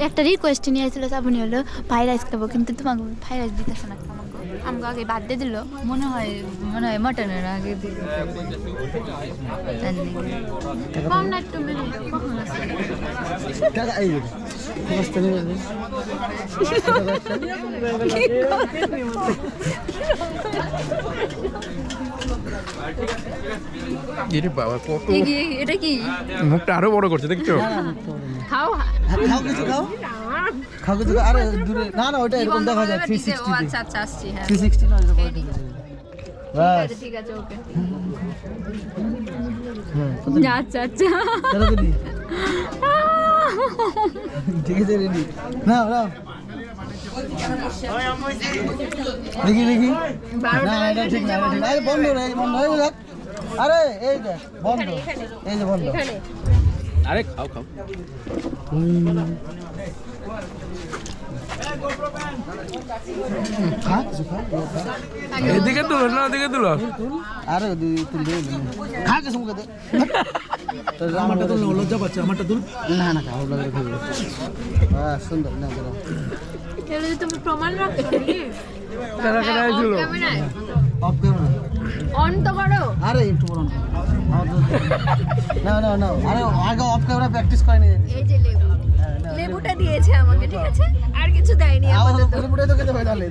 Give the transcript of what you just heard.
একটা রিকোয়েস্ট নিয়ে আসছিল শ্রাবণী হলো ফ্রাইড রাইস খাবো, কিন্তু তোমাকে ফ্রাইড রাইস দিতেছে না, আমাকে আগে বাদ দিয়ে দিল মনে হয় মটনের আগে এটা কি মুখটা আরো বড় করছে দেখছো? খাও কিছু খাও খাও কিছু। আরে দূরে না না, ওটা এরকম দেখা যায় 360। আচ্ছা আচ্ছা আসছি, হ্যাঁ 360 না এরকম বাস। ঠিক আছে ওকে। হ্যাঁ আচ্ছা আচ্ছা চলো দিদি, ঠিক আছে রেডি না না দেখি দেখি না এটা ঠিক না, এটা ঠিক না। আরে বন্ধ রে, বন্ধ হয়ে যাক। আরে এই দেখ বন্ধ, এই যে বন্ধ। আরে খাও খাও। এদিকে তুলো না, ওদিকে তুলো। আরে তুল দে, খা কে সুমকে দে। আমারটা তুল, লজ্জা পাচ্ছে আমারটা তুল। না না খাও লাগে খাবে। বাহ সুন্দর না দাও। তাহলে তুমি প্রমাণ রাখছো নাকি? কারা কারা আইছিল? অফ ক্যামেরা অন তো করো। আরে একটু বড় না। না না না, আরে আগে অফ ক্যামেরা প্র্যাকটিস করে নিয়ে। এই যে লেবু, লেবুটা দিয়েছে আমাকে, ঠিক আছে, আর কিছু দেয়নি আপাতত। লেবুটা তো খেতে হয় তাহলে।